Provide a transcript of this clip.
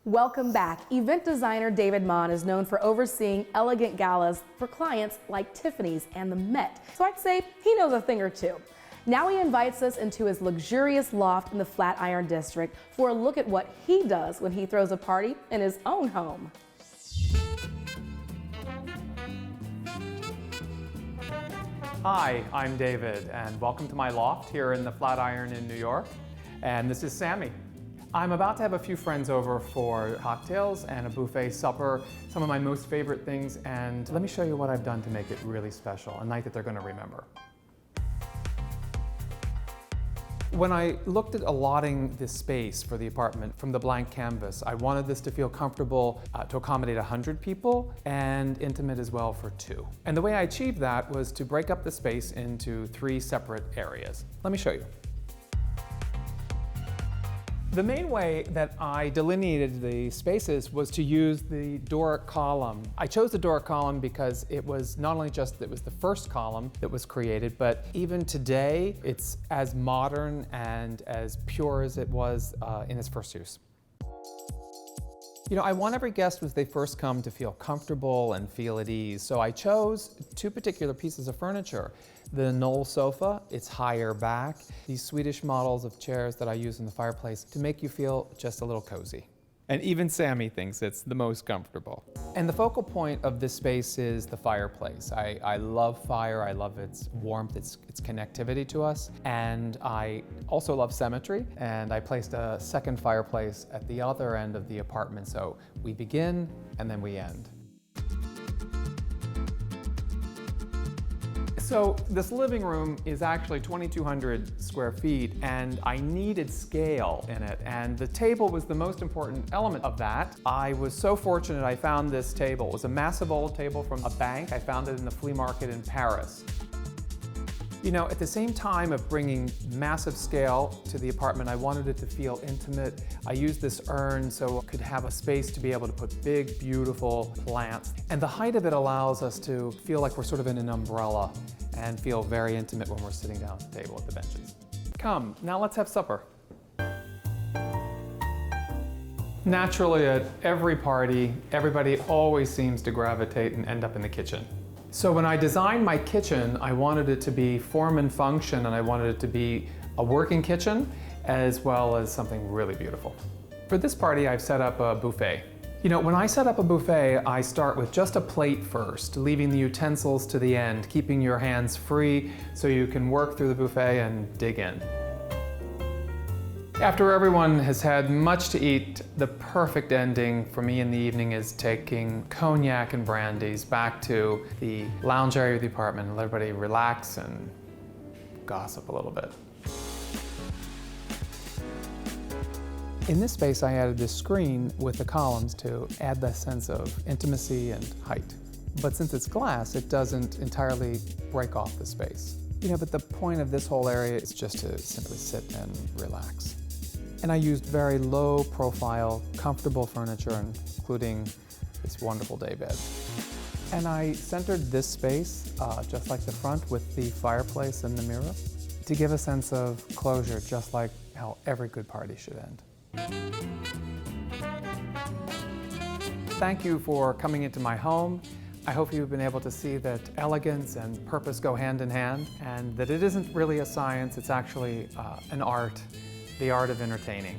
Welcome back. Event designer David Monn is known for overseeing elegant galas for clients like Tiffany's and the Met, so I'd say he knows a thing or two. Now he invites us into his luxurious loft in the Flatiron district for a look at what he does when he throws a party in his own home. Hi, I'm David, and welcome to my loft here in the Flatiron in New York. And this is Sammy. I'm about to have a few friends over for cocktails and a buffet supper, some of my most favorite things, and let me show you what I've done to make it really special, a night that they're going to remember. When I looked at allotting this space for the apartment from the blank canvas, I wanted this to feel comfortable to accommodate 100 people and intimate as well for 2. And the way I achieved that was to break up the space into 3 separate areas. Let me show you. The main way that I delineated the spaces was to use the Doric column. I chose the Doric column because it was not only just that it was the first column that was created, but even today it's as modern and as pure as it was in its first use. You know, I want every guest as they first come to feel comfortable and feel at ease, so I chose 2 particular pieces of furniture. The Knoll sofa, it's higher back, these Swedish models of chairs that I use in the fireplace to make you feel just a little cozy. And even Sammy thinks it's the most comfortable. And the focal point of this space is the fireplace. I love fire, I love its warmth, its connectivity to us, and I also love symmetry, and I placed a second fireplace at the other end of the apartment, so we begin and then we end. So this living room is actually 2,200 square feet, and I needed scale in it, and the table was the most important element of that. I was so fortunate I found this table. It was a massive old table from a bank. I found it in the flea market in Paris. You know, at the same time of bringing massive scale to the apartment, I wanted it to feel intimate. I used this urn so it could have a space to be able to put big, beautiful plants. And the height of it allows us to feel like we're sort of in an umbrella and feel very intimate when we're sitting down at the table at the benches. Come, now let's have supper. Naturally, at every party, everybody always seems to gravitate and end up in the kitchen. So when I designed my kitchen, I wanted it to be form and function, and I wanted it to be a working kitchen as well as something really beautiful. For this party, I've set up a buffet. You know, when I set up a buffet, I start with just a plate first, leaving the utensils to the end, keeping your hands free so you can work through the buffet and dig in. After everyone has had much to eat, the perfect ending for me in the evening is taking cognac and brandies back to the lounge area of the apartment and let everybody relax and gossip a little bit. In this space, I added this screen with the columns to add the sense of intimacy and height. But since it's glass, it doesn't entirely break off the space. You know, but the point of this whole area is just to simply sit and relax. And I used very low profile, comfortable furniture, including this wonderful daybed. And I centered this space, just like the front, with the fireplace and the mirror, to give a sense of closure, just like how every good party should end. Thank you for coming into my home. I hope you've been able to see that elegance and purpose go hand in hand, and that it isn't really a science, it's actually an art, the art of entertaining.